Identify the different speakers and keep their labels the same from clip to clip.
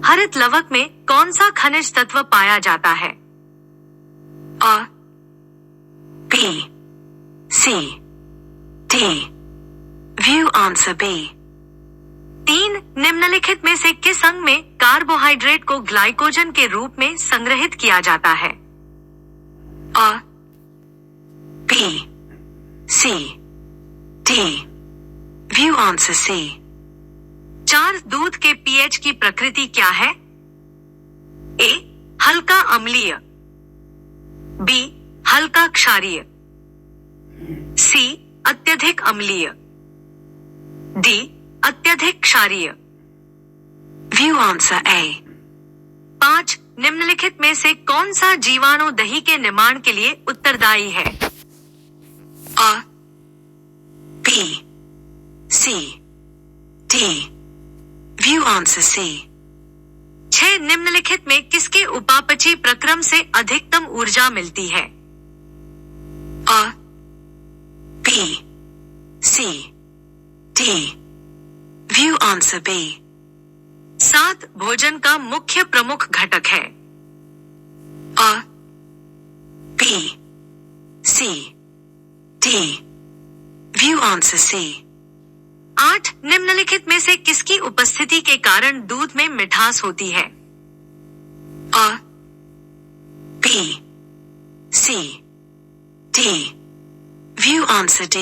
Speaker 1: हरित लवक में कौन सा खनिज तत्व पाया जाता है? अ,
Speaker 2: B, C, D. View answer B.
Speaker 1: 3 निम्नलिखित में से किस अंग में कार्बोहाइड्रेट को ग्लाइकोजन के रूप में संग्रहित किया जाता है?
Speaker 2: A, B, C, D. View answer C.
Speaker 1: 4 दूध के पीएच की प्रकृति क्या है? ए, हल्का अम्लीय, बी, हल्का क्षारीय, सी, अत्यधिक अम्लीय, डी, अत्यधिक क्षारीय।
Speaker 2: View answer A.
Speaker 1: 5 निम्नलिखित में से कौन सा जीवाणु दही के निर्माण के लिए उत्तरदायी है?
Speaker 2: A, B, C, D. View answer C.
Speaker 1: 6 निम्नलिखित में किसके उपापचयी प्रक्रम से अधिकतम ऊर्जा मिलती है?
Speaker 2: A, B, C, D. View answer B.
Speaker 1: 7 भोजन का मुख्य प्रमुख घटक है?
Speaker 2: A, B, C, D. View answer C.
Speaker 1: 8 निम्नलिखित में से किसकी उपस्थिति के कारण दूध में मिठास होती है?
Speaker 2: A, B, C, D. View answer D.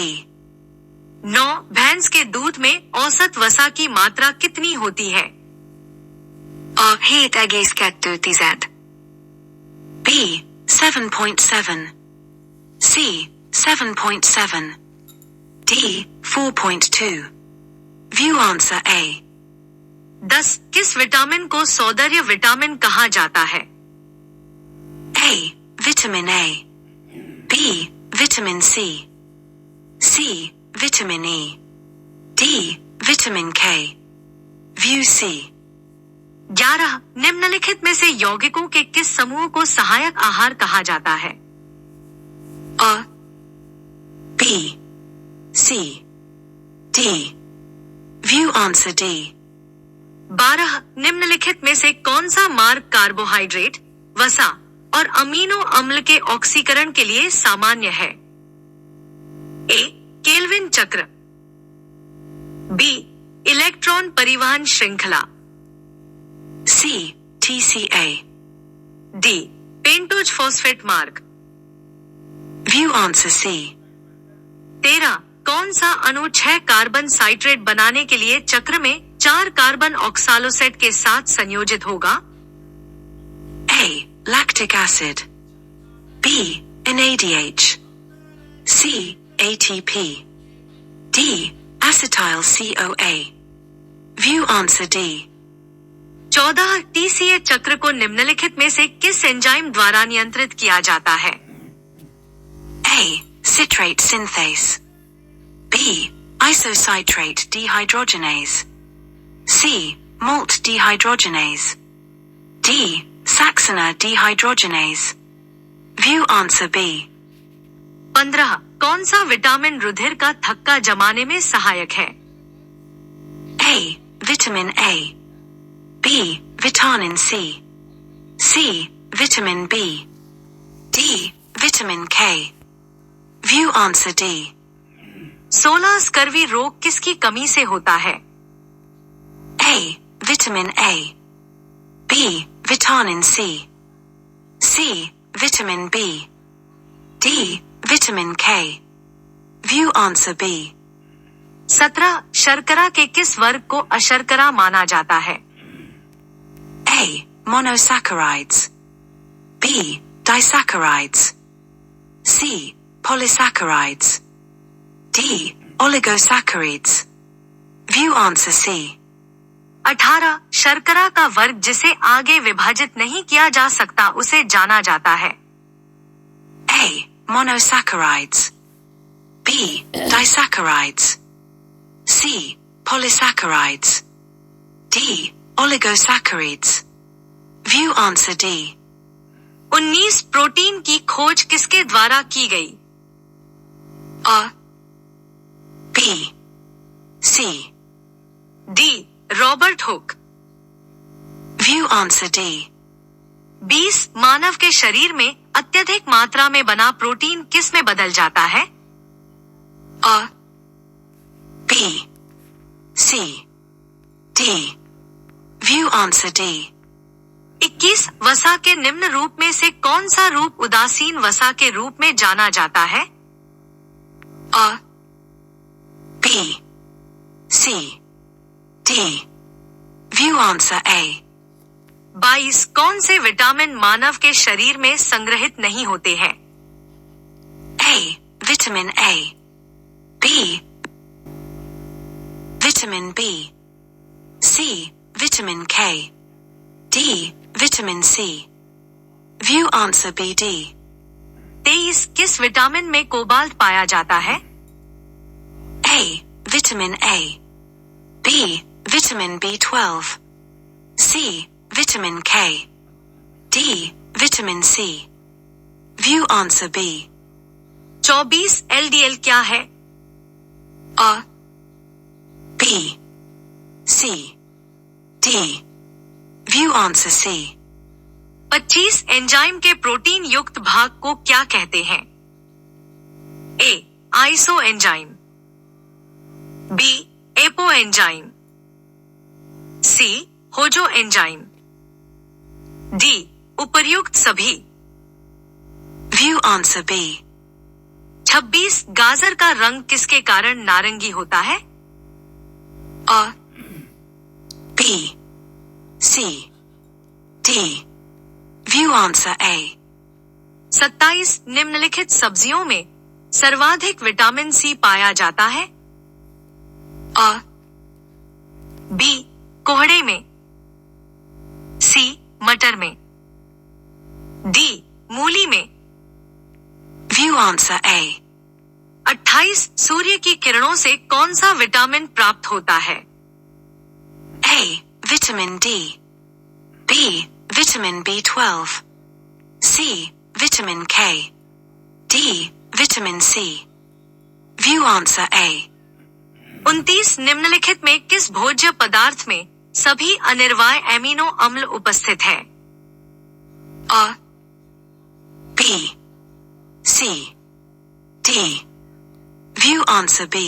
Speaker 1: 9 भैंस के दूध में औसत वसा की मात्रा कितनी होती है?
Speaker 2: A, het äggeskattutisät. B, 7.7. C, 7.7. D, 4.2. View answer A.
Speaker 1: 10 किस विटामिन को सौंदर्य विटामिन कहा जाता है?
Speaker 2: A, vitamin A. B, vitamin C. C, vitamin E. D, vitamin K. View C.
Speaker 1: 11 निम्नलिखित में से यौगिकों के किस समूह को सहायक आहार कहा जाता है?
Speaker 2: A, B, C, D. View answer D.
Speaker 1: 12 निम्नलिखित में से कौन सा मार्ग कार्बोहाइड्रेट, वसा और अमीनो अम्ल के ऑक्सीकरण के लिए सामान्य है? ए, केल्विन चक्र, बी, इलेक्ट्रॉन परिवहन श्रृंखला,
Speaker 2: C, TCA.
Speaker 1: D, pentose phosphate मार्ग।
Speaker 2: View answer C.
Speaker 1: 13 कौन सा अणु 6 कार्बन साइट्रेट बनाने के लिए चक्र में 4 कार्बन ऑक्सालोसेट के साथ संयोजित होगा?
Speaker 2: A, lactic acid. B, NADH. C, ATP. D, acetyl CoA. View answer D.
Speaker 1: 14 TCA चक्र को निम्नलिखित में से किस एंजाइम द्वारा नियंत्रित किया जाता है?
Speaker 2: A, citrate synthase. B, isocitrate dehydrogenase. C, malt dehydrogenase. D, Saxena dehydrogenase. View answer B.
Speaker 1: 15 कौन सा विटामिन रुधिर का थक्का जमाने में सहायक है?
Speaker 2: A, vitamin A. B, vitamin C. C, vitamin B. D, vitamin K. View answer D.
Speaker 1: 16 scurvy रोग किसकी कमी से होता है?
Speaker 2: A, vitamin A. B, vitamin C. C, vitamin B. D, vitamin K. View answer B.
Speaker 1: 17 शर्करा के किस वर्ग को अशर्करा माना जाता है?
Speaker 2: A, monosaccharides. B, disaccharides. C, polysaccharides. D, oligosaccharides. View answer C.
Speaker 1: 18 शर्करा का वर्ग जिसे आगे विभाजित नहीं किया जा सकता उसे जाना जाता है?
Speaker 2: A, monosaccharides. B, disaccharides. C, polysaccharides. D, oligosaccharides. View answer D.
Speaker 1: 19 protein की खोज किसके द्वारा की गई?
Speaker 2: A, B, C.
Speaker 1: D, Robert Hooke.
Speaker 2: View answer D.
Speaker 1: 20 मानव के शरीर में अत्यधिक मात्रा में बना प्रोटीन किस में बदल जाता है?
Speaker 2: A, B, C, D. View answer D.
Speaker 1: 21 वसा के निम्न रूप में से कौन सा रूप उदासीन वसा के रूप में जाना जाता है?
Speaker 2: A, B, C, D. View answer A.
Speaker 1: 22 कौन से विटामिन मानव के शरीर में संग्रहित नहीं होते हैं?
Speaker 2: A, vitamin A. B, vitamin B. C, vitamin K. D, vitamin C. View answer B, D.
Speaker 1: 23 किस विटामिन में कोबाल्ट पाया जाता है?
Speaker 2: A, vitamin A. B, vitamin B12. C, vitamin K. D, vitamin C. View answer B.
Speaker 1: 24 LDL क्या है?
Speaker 2: A, B, C, D. View answer C.
Speaker 1: 25 enzyme के protein युक्त भाग को क्या कहते हैं? A, iso enzyme, B, apo enzyme, C, होजो एंजाइम, D, उपर्युक्त सभी।
Speaker 2: View answer B.
Speaker 1: 26 गाजर का रंग किसके कारण नारंगी होता है?
Speaker 2: A, B, C, D. View answer A.
Speaker 1: 27 निम्नलिखित सब्जियों में सर्वाधिक विटामिन सी पाया जाता है?
Speaker 2: A,
Speaker 1: B, कोहड़े में, C, मटर में, D, मूली में।
Speaker 2: View answer A.
Speaker 1: 28 सूर्य की किरणों से कौन सा विटामिन प्राप्त होता है?
Speaker 2: A, vitamin D. B, vitamin B12. C, vitamin K. D, vitamin C. View answer A.
Speaker 1: 29 निम्नलिखित में किस भोज्य पदार्थ में सभी अनिर्वाय एमिनो अम्ल उपस्थित है?
Speaker 2: A, B, C, D. View answer B.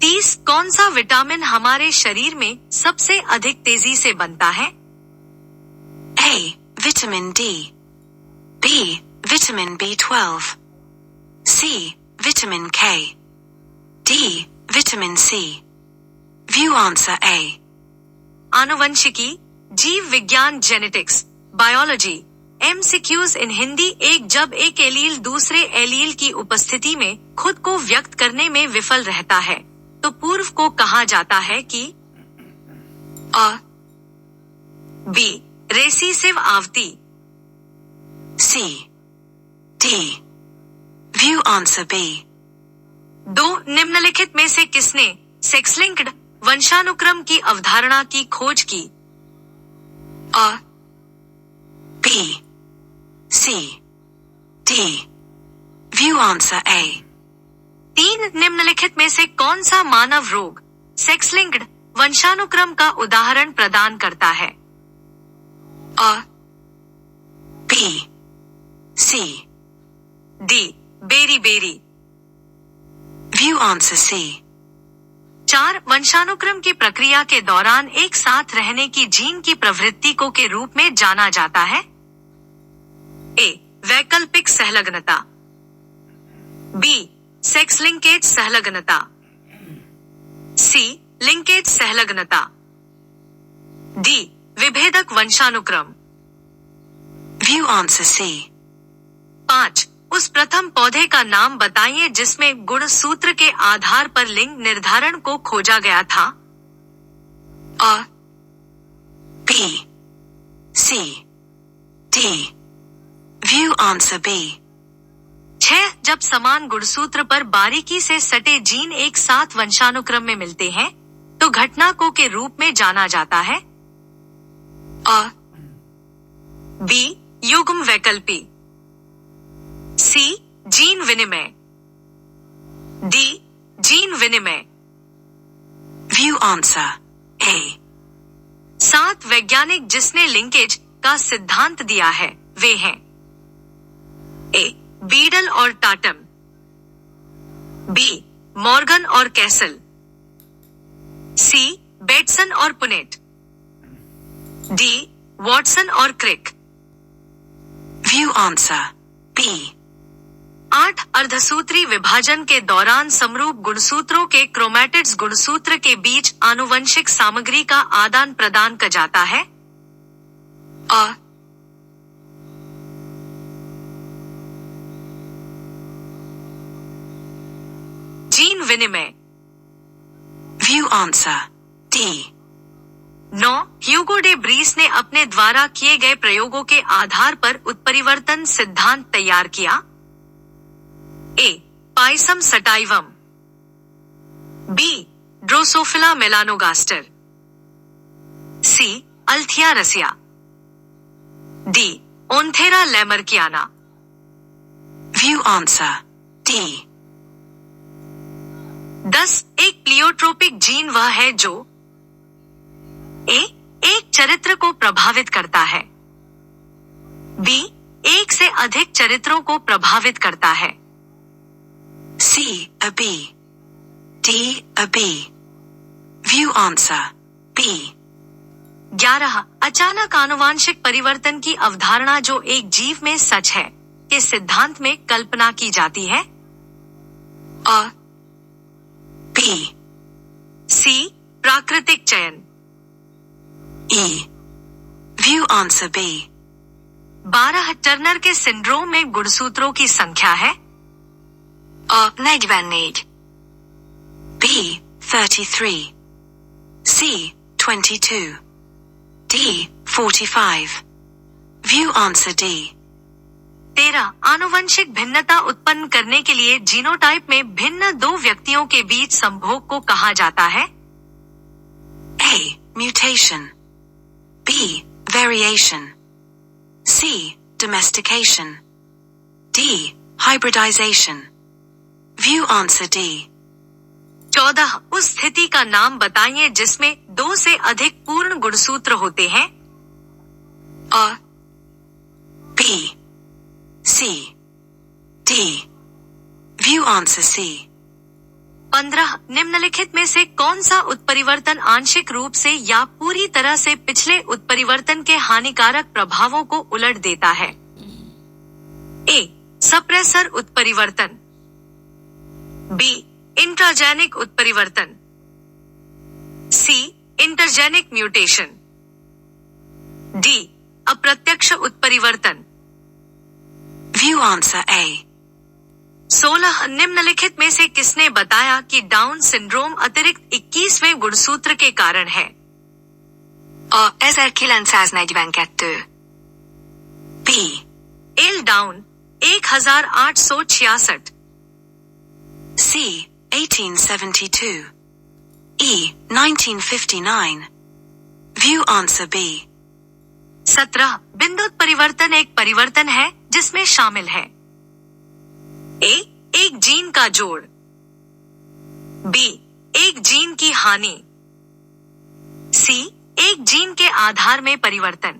Speaker 1: 30 कौन सा विटामिन हमारे शरीर में सबसे अधिक तेजी से बनता है?
Speaker 2: A, vitamin D. B, vitamin B12. C, vitamin K. D, vitamin C. View answer A.
Speaker 1: आनुवंशिकी, जीव विज्ञान, जेनेटिक्स, बायोलॉजी, MCQs इन हिंदी। एक जब एक एलील दूसरे एलील की उपस्थिति में खुद को व्यक्त करने में विफल रहता है तो पूर्व को कहा जाता है कि
Speaker 2: A,
Speaker 1: B, रेसिसिव आवृत्ति,
Speaker 2: C, D. View answer B.
Speaker 1: 2 निम्नलिखित में से किसने सेक्स लिंक्ड वंशानुक्रम की अवधारणा की खोज की?
Speaker 2: A, B, C, D. View answer A.
Speaker 1: 3 निम्नलिखित में से कौन सा मानव रोग सेक्स लिंक्ड वंशानुक्रम का उदाहरण प्रदान करता है?
Speaker 2: A, B, C,
Speaker 1: D, beriberi.
Speaker 2: View answer C.
Speaker 1: 4 वंशानुक्रम की प्रक्रिया के दौरान एक साथ रहने की जीन की प्रवृत्ति को के रूप में जाना जाता है? A, वैकल्पिक सहलग्नता, B, सेक्स लिंकेज सहलग्नता, C, लिंकेज सहलग्नता, D, विभेदक वंशानुक्रम।
Speaker 2: View answer C.
Speaker 1: 5 उस प्रथम पौधे का नाम बताइए जिसमें गुणसूत्र के आधार पर लिंग निर्धारण को खोजा गया था?
Speaker 2: A, B, C, D. View answer B.
Speaker 1: 6 जब समान गुणसूत्र पर बारीकी से सटे जीन एक साथ वंशानुक्रम में मिलते हैं तो घटना को के रूप में जाना जाता है?
Speaker 2: A,
Speaker 1: B, युग्म वैकल्पी, C, जीन विनिमय, D, जीन विनिमय।
Speaker 2: View answer A.
Speaker 1: 7 वैज्ञानिक जिसने लिंकेज का सिद्धांत दिया है वे हैं ए. बीडल और टाटम, बी. मॉर्गन और कैसल, सी. बेटसन और पुनेट, डी. वॉटसन और क्रिक।
Speaker 2: View answer B.
Speaker 1: 8 अर्धसूत्री विभाजन के दौरान समरूप गुणसूत्रों के क्रोमैटिड्स गुणसूत्र के बीच आनुवंशिक सामग्री का आदान प्रदान किया जाता है।
Speaker 2: A.
Speaker 1: जीन विनिमय।
Speaker 2: View answer D.
Speaker 1: 9 ह्यूगो डे ब्रीस ने अपने द्वारा किए गए प्रयोगों के आधार पर उत्परिवर्तन सिद्धांत तैयार किया। A. Pisum sativum, B. Drosophila melanogaster, C. Althaea rosea, D. Oenothera lamarckiana.
Speaker 2: View answer D.
Speaker 1: 10 एक प्लियोट्रोपिक जीन वह है जो ए. एक चरित्र को प्रभावित करता है, बी. एक से अधिक चरित्रों को प्रभावित करता है,
Speaker 2: C. A B. D. A B. View answer B.
Speaker 1: 11 अचानक आनुवांशिक परिवर्तन की अवधारणा जो एक जीव में सच है के सिद्धांत में कल्पना की जाती है।
Speaker 2: A. B.
Speaker 1: सी. प्राकृतिक चयन,
Speaker 2: E. View answer B.
Speaker 1: 12 Turner के सिंड्रोम में गुणसूत्रों की संख्या है।
Speaker 2: A. 29, B. 33, C. 22, D. 45. View answer D.
Speaker 1: 13 आनुवंशिक भिन्नता उत्पन्न करने के लिए जीनोटाइप में भिन्न 2 व्यक्तियों के बीच संभोग को कहा जाता है।
Speaker 2: A. Mutation, B. Variation, C. Domestication, D. Hybridization. View answer D.
Speaker 1: 14 उस स्थिति का नाम बताइए जिसमें 2 से अधिक पूर्ण गुणसूत्र होते हैं।
Speaker 2: A. B. C. D. View answer C.
Speaker 1: 15 निम्नलिखित में से कौन सा उत्परिवर्तन आंशिक रूप से या पूरी तरह से पिछले उत्परिवर्तन के हानिकारक प्रभावों को उलट देता है। ए. सप्रेसर उत्परिवर्तन, बी. इंट्राजेनिक उत्परिवर्तन, सी. Intergenic mutation, D. अप्रत्यक्ष उत्परिवर्तन।
Speaker 2: View answer A.
Speaker 1: 16 निम्नलिखित में से किसने बताया कि डाउन सिंड्रोम अतिरिक्त 21वें गुणसूत्र के कारण है।
Speaker 2: A. 1942, B.
Speaker 1: L down 1866,
Speaker 2: C. 1872, E. 1959. View answer B.
Speaker 1: 17 बिंदुत परिवर्तन एक परिवर्तन है जिसमें शामिल है ए. एक जीन का जोड़, बी. एक जीन की हानि, सी. एक जीन के आधार में परिवर्तन,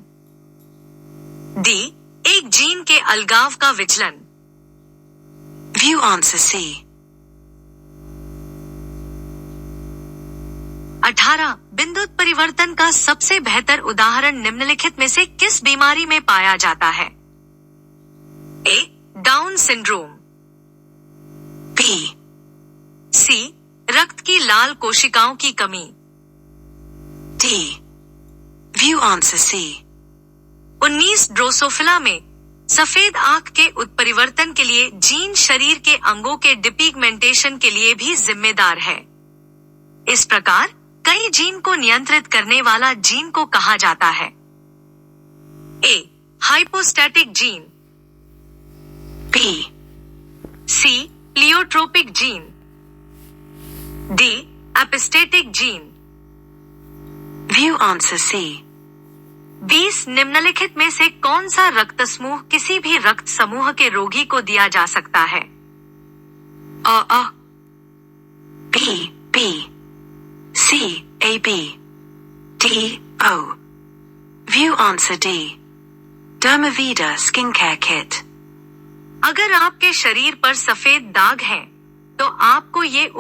Speaker 1: डी. एक जीन के अलगाव का विचलन।
Speaker 2: View answer C.
Speaker 1: 18 बिंदुत परिवर्तन का सबसे बेहतर उदाहरण निम्नलिखित में से किस बीमारी में पाया जाता है। A. Down syndrome,
Speaker 2: B.
Speaker 1: C. रक्त की लाल कोशिकाओं की कमी,
Speaker 2: D. View answer C.
Speaker 1: 19 Drosophila में सफेद आंख के उत्परिवर्तन के लिए जीन शरीर के अंगों के डिपिगमेंटेशन के लिए भी जिम्मेदार है। इस प्रकार कई जीन को नियंत्रित करने वाला जीन को कहा जाता है। A. Hypostatic gene,
Speaker 2: B.
Speaker 1: C. Pleiotropic gene, D. Epistatic gene.
Speaker 2: View answer C.
Speaker 1: 20 निम्नलिखित में से कौन सा रक्त समूह किसी भी रक्त समूह के रोगी को दिया जा सकता है।
Speaker 2: A. B. B. C. AB. D. O. View answer D. Dermavida skincare kit.
Speaker 1: अगर आपके शरीर पर सफेद दाग हैं, तो आपको ये